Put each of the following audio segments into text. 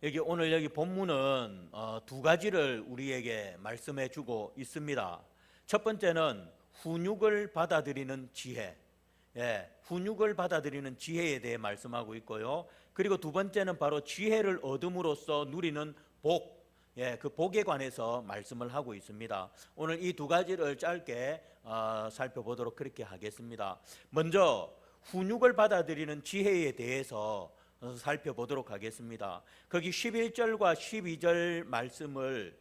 여기 오늘 여기 본문은 두 가지를 우리에게 말씀해 주고 있습니다. 첫 번째는 훈육을 받아들이는 지혜, 훈육을 받아들이는 지혜에 대해 말씀하고 있고요. 그리고 두 번째는 바로 지혜를 얻음으로써 누리는 복, 그 복에 관해서 말씀을 하고 있습니다. 오늘 이 두 가지를 짧게 살펴보도록 그렇게 하겠습니다. 먼저 훈육을 받아들이는 지혜에 대해서 살펴보도록 하겠습니다. 거기 11절과 12절 말씀을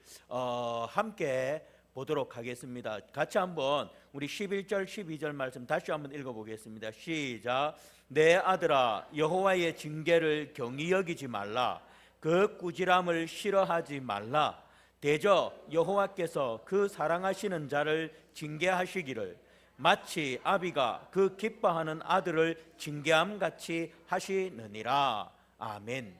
함께 보도록 하겠습니다. 같이 한번 우리 11절 12절 말씀 다시 한번 읽어보겠습니다. 시작. 내 아들아, 여호와의 징계를 경히 여기지 말라. 그 꾸지람을 싫어하지 말라. 대저 여호와께서 그 사랑하시는 자를 징계하시기를 마치 아비가 그 기뻐하는 아들을 징계함같이 하시느니라. 아멘.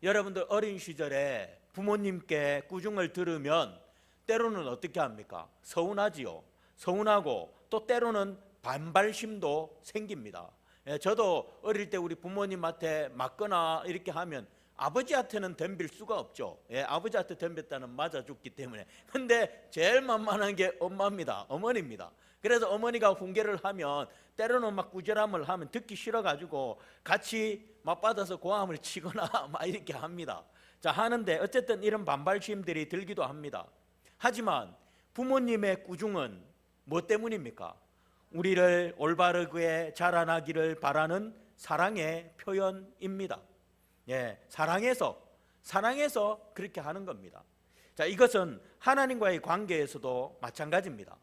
여러분들 어린 시절에 부모님께 꾸중을 들으면 때로는 어떻게 합니까? 서운하지요. 서운하고 또 때로는 반발심도 생깁니다. 저도 어릴 때 우리 부모님한테 맞거나 이렇게 하면 아버지한테는 덤빌 수가 없죠. 아버지한테 덤볐다는 맞아 죽기 때문에. 근데 제일 만만한 게 엄마입니다. 어머니입니다. 그래서 어머니가 훈계를 하면 때로는 막 꾸지람을 하면 듣기 싫어가지고 같이 맞받아서 고함을 치거나 막 이렇게 합니다. 자, 하는데 어쨌든 이런 반발심들이 들기도 합니다. 하지만 부모님의 꾸중은 뭐 때문입니까? 우리를 올바르게 자라나기를 바라는 사랑의 표현입니다. 사랑해서 그렇게 하는 겁니다. 자, 이것은 하나님과의 관계에서도 마찬가지입니다.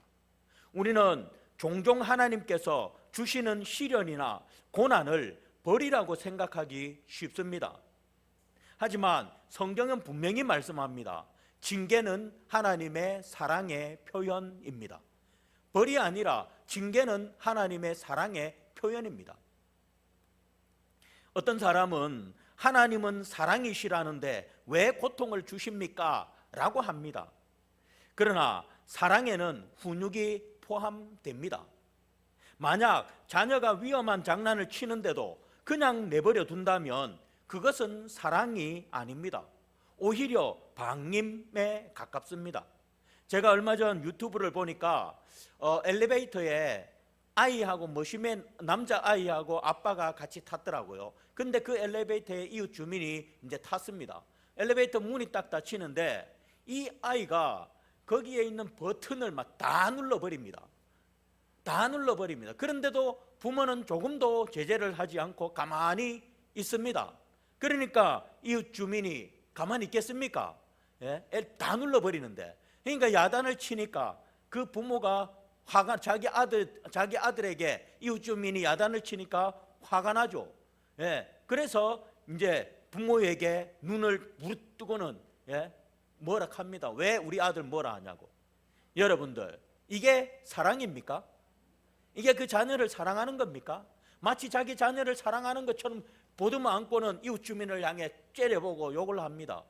우리는 종종 하나님께서 주시는 시련이나 고난을 벌이라고 생각하기 쉽습니다. 하지만 성경은 분명히 말씀합니다. 징계는 하나님의 사랑의 표현입니다. 벌이 아니라 징계는 하나님의 사랑의 표현입니다. 어떤 사람은 하나님은 사랑이시라는데 왜 고통을 주십니까? 라고 합니다. 그러나 사랑에는 훈육이 포함됩니다. 만약 자녀가 위험한 장난을 치는데도 그냥 내버려 둔다면 그것은 사랑이 아닙니다. 오히려 방임에 가깝습니다. 제가 얼마 전 유튜브를 보니까 엘리베이터에 아이하고 머시맨 남자아이하고 아빠가 같이 탔더라고요. 근데 그 엘리베이터에 이웃 주민이 이제 탔습니다. 엘리베이터 문이 딱 닫히는데 이 아이가 거기에 있는 버튼을 막 다 눌러버립니다. 그런데도 부모는 조금도 제재를 하지 않고 가만히 있습니다. 그러니까 이웃 주민이 가만히 있겠습니까? 다 눌러버리는데. 그러니까 야단을 치니까 그 부모가 화가, 자기 아들에게 이웃 주민이 야단을 치니까 화가 나죠. 그래서 이제 부모에게 눈을 부릅뜨고는 뭐라 합니다. 왜 우리 아들 뭐라 하냐고. 여러분들, 이게 사랑입니까? 이게 그 자녀를 사랑하는 겁니까? 마치 자기 자녀를 사랑하는 것처럼 보듬어 안고는 이웃 주민을 향해 째려보고 욕을 합니다.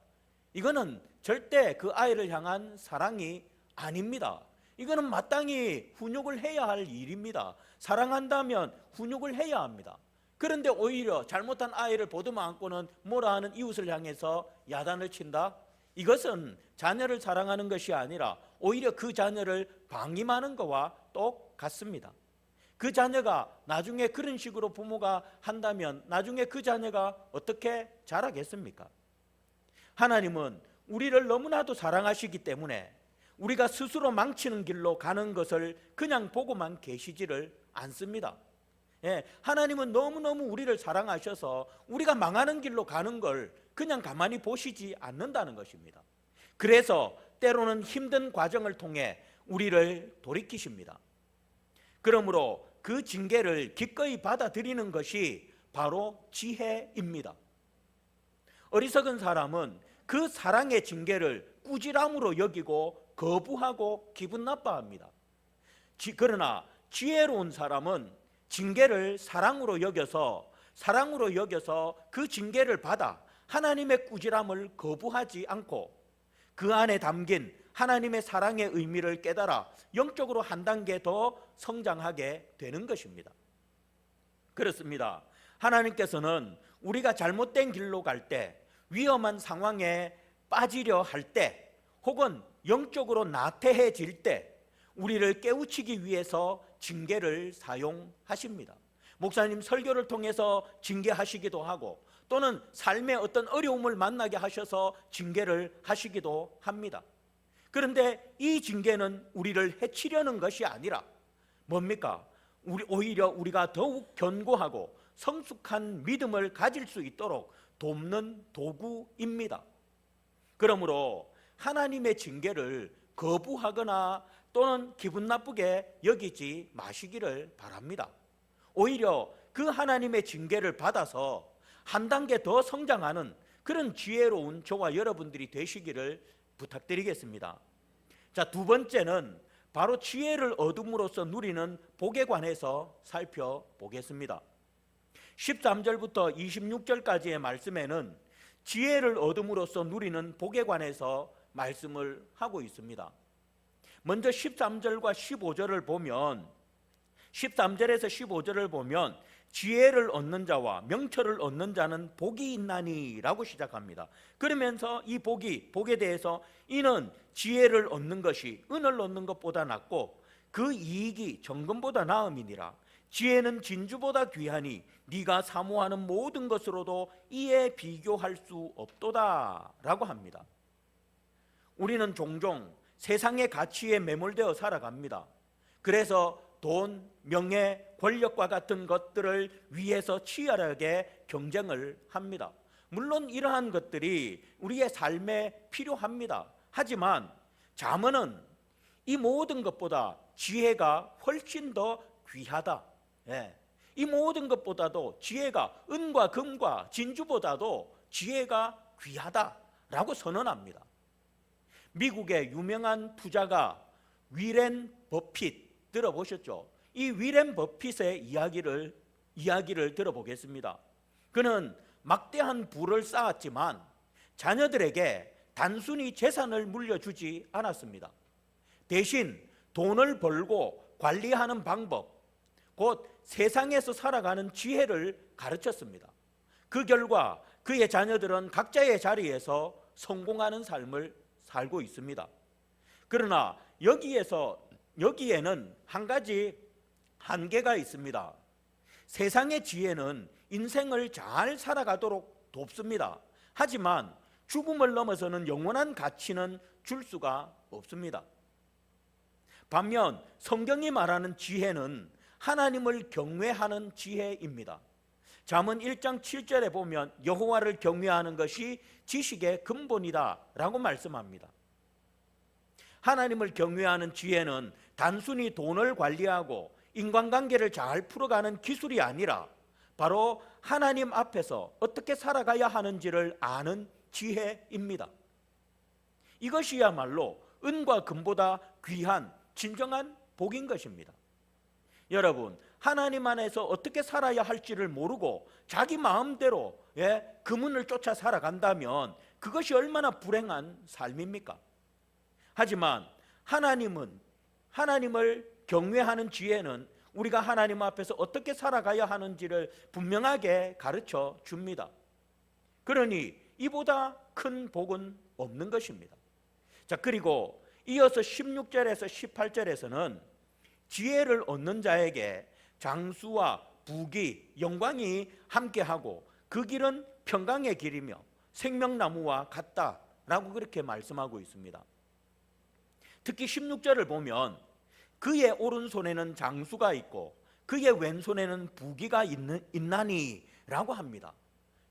이거는 절대 그 아이를 향한 사랑이 아닙니다. 이거는 마땅히 훈육을 해야 할 일입니다. 사랑한다면 훈육을 해야 합니다. 그런데 오히려 잘못한 아이를 보듬어 안고는 뭐라 하는 이웃을 향해서 야단을 친다? 이것은 자녀를 사랑하는 것이 아니라 오히려 그 자녀를 방임하는 것과 똑같습니다. 그 자녀가 나중에 그런 식으로 부모가 한다면 나중에 그 자녀가 어떻게 자라겠습니까? 하나님은 우리를 너무나도 사랑하시기 때문에 우리가 스스로 망치는 길로 가는 것을 그냥 보고만 계시지를 않습니다. 하나님은 너무너무 우리를 사랑하셔서 우리가 망하는 길로 가는 걸 그냥 가만히 보시지 않는다는 것입니다. 그래서 때로는 힘든 과정을 통해 우리를 돌이키십니다. 그러므로 그 징계를 기꺼이 받아들이는 것이 바로 지혜입니다. 어리석은 사람은 그 사랑의 징계를 꾸지람으로 여기고 거부하고 기분 나빠합니다. 그러나 지혜로운 사람은 징계를 사랑으로 여겨서 그 징계를 받아 하나님의 꾸지람을 거부하지 않고 그 안에 담긴 하나님의 사랑의 의미를 깨달아 영적으로 한 단계 더 성장하게 되는 것입니다. 그렇습니다. 하나님께서는 우리가 잘못된 길로 갈 때 위험한 상황에 빠지려 할 때, 혹은 영적으로 나태해질 때 우리를 깨우치기 위해서 징계를 사용하십니다. 목사님 설교를 통해서 징계하시기도 하고, 또는 삶의 어떤 어려움을 만나게 하셔서 징계를 하시기도 합니다. 그런데 이 징계는 우리를 해치려는 것이 아니라 뭡니까? 오히려 우리가 더욱 견고하고 성숙한 믿음을 가질 수 있도록 돕는 도구입니다. 그러므로 하나님의 징계를 거부하거나 또는 기분 나쁘게 여기지 마시기를 바랍니다. 오히려 그 하나님의 징계를 받아서 한 단계 더 성장하는 그런 지혜로운 저와 여러분들이 되시기를 부탁드리겠습니다. 자, 두 번째는 바로 지혜를 얻음으로써 누리는 복에 관해서 살펴보겠습니다. 13절부터 26절까지의 말씀에는 지혜를 얻음으로써 누리는 복에 관해서 말씀을 하고 있습니다. 먼저 13절과 15절을 보면, 13절에서 15절을 보면 지혜를 얻는 자와 명철을 얻는 자는 복이 있나니 라고 시작합니다. 그러면서 이 복에 대해서 이는 지혜를 얻는 것이 은을 얻는 것보다 낫고 그 이익이 정금보다 나음이니라. 지혜는 진주보다 귀하니 네가 사모하는 모든 것으로도 이에 비교할 수 없도다 라고 합니다. 우리는 종종 세상의 가치에 매몰되어 살아갑니다. 그래서 돈, 명예, 권력과 같은 것들을 위해서 치열하게 경쟁을 합니다. 물론 이러한 것들이 우리의 삶에 필요합니다. 하지만 잠언은 이 모든 것보다 지혜가 훨씬 더 귀하다. 이 모든 것보다도 지혜가 은과 금과 진주보다도 지혜가 귀하다라고 선언합니다. 미국의 유명한 투자가 위렌 버핏 들어보셨죠? 이 위렌 버핏의 이야기를 들어보겠습니다. 그는 막대한 부를 쌓았지만 자녀들에게 단순히 재산을 물려주지 않았습니다. 대신 돈을 벌고 관리하는 방법, 곧 세상에서 살아가는 지혜를 가르쳤습니다. 그 결과 그의 자녀들은 각자의 자리에서 성공하는 삶을 살고 있습니다. 그러나 여기에는 한 가지 한계가 있습니다. 세상의 지혜는 인생을 잘 살아가도록 돕습니다. 하지만 죽음을 넘어서는 영원한 가치는 줄 수가 없습니다. 반면 성경이 말하는 지혜는 하나님을 경외하는 지혜입니다. 잠언 1장 7절에 보면 여호와를 경외하는 것이 지식의 근본이다 라고 말씀합니다. 하나님을 경외하는 지혜는 단순히 돈을 관리하고 인간관계를 잘 풀어가는 기술이 아니라 바로 하나님 앞에서 어떻게 살아가야 하는지를 아는 지혜입니다. 이것이야말로 은과 금보다 귀한 진정한 복인 것입니다. 여러분, 하나님 안에서 어떻게 살아야 할지를 모르고 자기 마음대로 금운을 쫓아 살아간다면 그것이 얼마나 불행한 삶입니까? 하지만 하나님을 경외하는 지혜는 우리가 하나님 앞에서 어떻게 살아가야 하는지를 분명하게 가르쳐 줍니다. 그러니 이보다 큰 복은 없는 것입니다. 자, 그리고 이어서 16절에서 18절에서는 지혜를 얻는 자에게 장수와 부귀, 영광이 함께하고 그 길은 평강의 길이며 생명나무와 같다라고 그렇게 말씀하고 있습니다. 특히 16절을 보면 그의 오른손에는 장수가 있고 그의 왼손에는 부귀가 있나니 라고 합니다.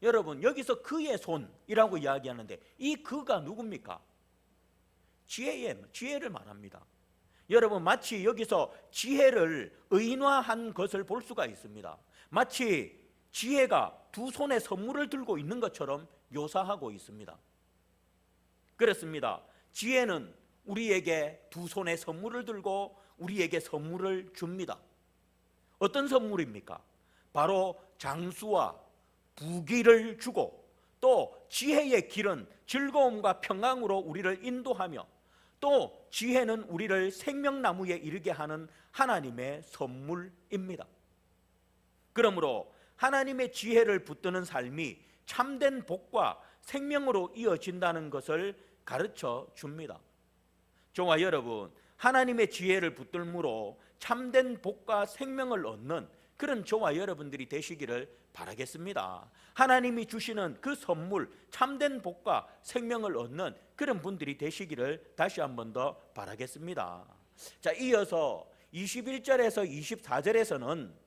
여러분, 여기서 그의 손이라고 이야기하는데 이 그가 누굽니까? 지혜를 말합니다. 여러분, 마치 여기서 지혜를 의인화한 것을 볼 수가 있습니다. 마치 지혜가 두 손에 선물을 들고 있는 것처럼 묘사하고 있습니다. 그렇습니다. 지혜는 우리에게 두 손에 선물을 들고 우리에게 선물을 줍니다. 어떤 선물입니까? 바로 장수와 부귀를 주고 또 지혜의 길은 즐거움과 평강으로 우리를 인도하며 또 지혜는 우리를 생명나무에 이르게 하는 하나님의 선물입니다. 그러므로 하나님의 지혜를 붙드는 삶이 참된 복과 생명으로 이어진다는 것을 가르쳐 줍니다. 저와 여러분, 하나님의 지혜를 붙들므로 참된 복과 생명을 얻는 그런 저와 여러분들이 되시기를 바라겠습니다. 하나님이 주시는 그 선물, 참된 복과 생명을 얻는 그런 분들이 되시기를 다시 한 번 더 바라겠습니다. 자, 이어서 21절에서 24절에서는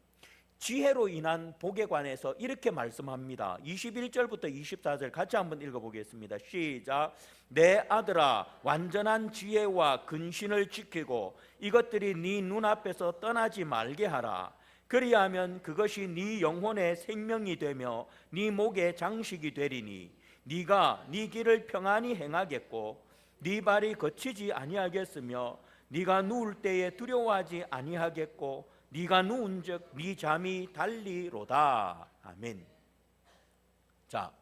지혜로 인한 복에 관해서 이렇게 말씀합니다. 21절부터 24절 같이 한번 읽어보겠습니다. 시작. 내 아들아, 완전한 지혜와 근신을 지키고 이것들이 네 눈앞에서 떠나지 말게 하라. 그리하면 그것이 네 영혼의 생명이 되며 네 목의 장식이 되리니 네가 네 길을 평안히 행하겠고 네 발이 거치지 아니하겠으며 네가 누울 때에 두려워하지 아니하겠고 네가 누운즉 네 잠이 달리로다. 아멘. 자,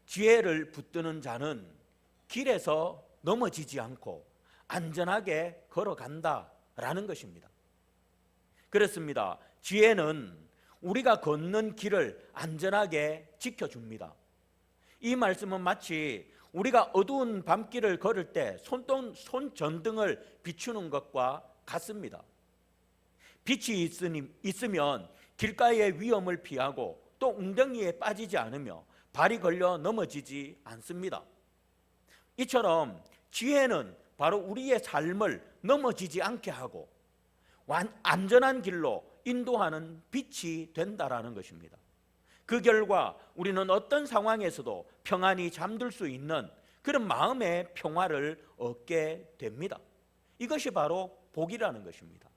지혜를 붙드는 자는 길에서 넘어지지 않고 안전하게 걸어간다라는 것입니다. 그렇습니다. 지혜는 우리가 걷는 길을 안전하게 지켜줍니다. 이 말씀은 마치 우리가 어두운 밤길을 걸을 때 손전등을 비추는 것과 같습니다. 빛이 있으면 길가의 위험을 피하고 또 웅덩이에 빠지지 않으며 발이 걸려 넘어지지 않습니다. 이처럼 지혜는 바로 우리의 삶을 넘어지지 않게 하고 안전한 길로 인도하는 빛이 된다라는 것입니다. 그 결과 우리는 어떤 상황에서도 평안히 잠들 수 있는 그런 마음의 평화를 얻게 됩니다. 이것이 바로 복이라는 것입니다.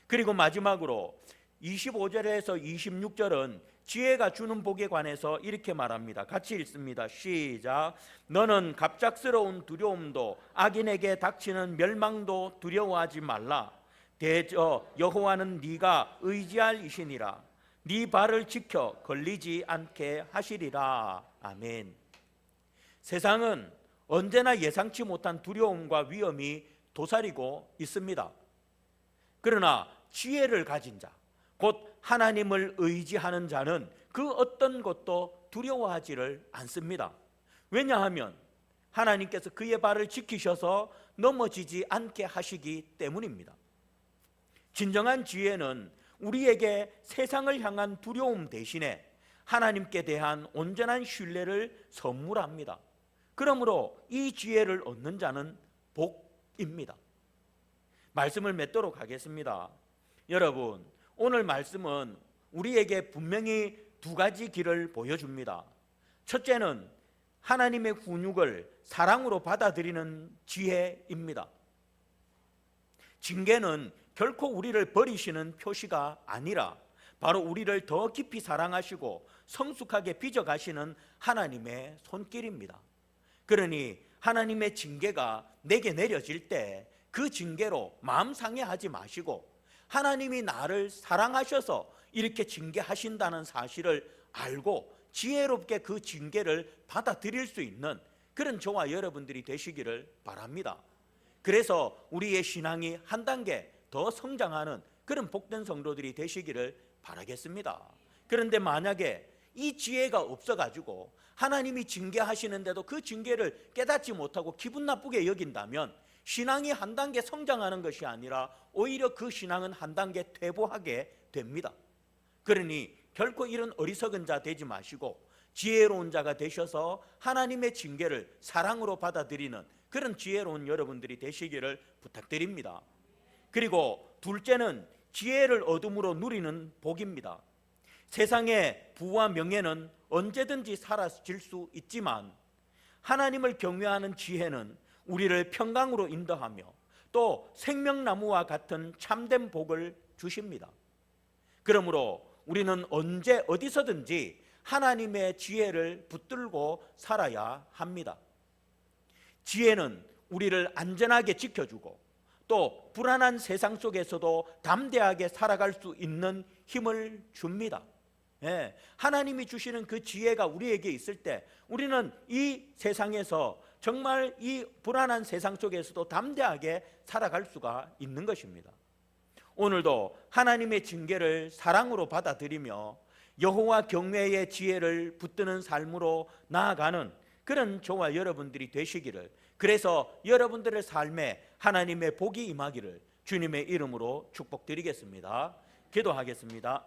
그리고 마지막으로 25절에서 26절은 지혜가 주는 복에 관해서 이렇게 말합니다. 같이 읽습니다. 시작. 너는 갑작스러운 두려움도 악인에게 닥치는 멸망도 두려워하지 말라. 대저 여호와는 네가 의지할 이시니라. 네 발을 지켜 걸리지 않게 하시리라. 아멘. 세상은 언제나 예상치 못한 두려움과 위험이 도사리고 있습니다. 그러나 지혜를 가진 자, 곧 하나님을 의지하는 자는 그 어떤 것도 두려워하지를 않습니다. 왜냐하면 하나님께서 그의 발을 지키셔서 넘어지지 않게 하시기 때문입니다. 진정한 지혜는 우리에게 세상을 향한 두려움 대신에 하나님께 대한 온전한 신뢰를 선물합니다. 그러므로 이 지혜를 얻는 자는 복입니다. 말씀을 맺도록 하겠습니다. 여러분, 오늘 말씀은 우리에게 분명히 두 가지 길을 보여줍니다. 첫째는 하나님의 훈육을 사랑으로 받아들이는 지혜입니다. 징계는 결코 우리를 버리시는 표시가 아니라 바로 우리를 더 깊이 사랑하시고 성숙하게 빚어가시는 하나님의 손길입니다. 그러니 하나님의 징계가 내게 내려질 때 그 징계로 마음 상해하지 마시고 하나님이 나를 사랑하셔서 이렇게 징계하신다는 사실을 알고 지혜롭게 그 징계를 받아들일 수 있는 그런 저와 여러분들이 되시기를 바랍니다. 그래서 우리의 신앙이 한 단계 더 성장하는 그런 복된 성도들이 되시기를 바라겠습니다. 그런데 만약에 이 지혜가 없어가지고 하나님이 징계하시는데도 그 징계를 깨닫지 못하고 기분 나쁘게 여긴다면 신앙이 한 단계 성장하는 것이 아니라 오히려 그 신앙은 한 단계 퇴보하게 됩니다. 그러니 결코 이런 어리석은 자 되지 마시고 지혜로운 자가 되셔서 하나님의 징계를 사랑으로 받아들이는 그런 지혜로운 여러분들이 되시기를 부탁드립니다. 그리고 둘째는 지혜를 얻음으로 누리는 복입니다. 세상의 부와 명예는 언제든지 사라질 수 있지만 하나님을 경외하는 지혜는 우리를 평강으로 인도하며 또 생명나무와 같은 참된 복을 주십니다. 그러므로 우리는 언제 어디서든지 하나님의 지혜를 붙들고 살아야 합니다. 지혜는 우리를 안전하게 지켜주고 또 불안한 세상 속에서도 담대하게 살아갈 수 있는 힘을 줍니다. 하나님이 주시는 그 지혜가 우리에게 있을 때 우리는 이 세상에서 정말 이 불안한 세상 속에서도 담대하게 살아갈 수가 있는 것입니다. 오늘도 하나님의 징계를 사랑으로 받아들이며 여호와 경외의 지혜를 붙드는 삶으로 나아가는 그런 저와 여러분들이 되시기를, 그래서 여러분들의 삶에 하나님의 복이 임하기를 주님의 이름으로 축복드리겠습니다. 기도하겠습니다.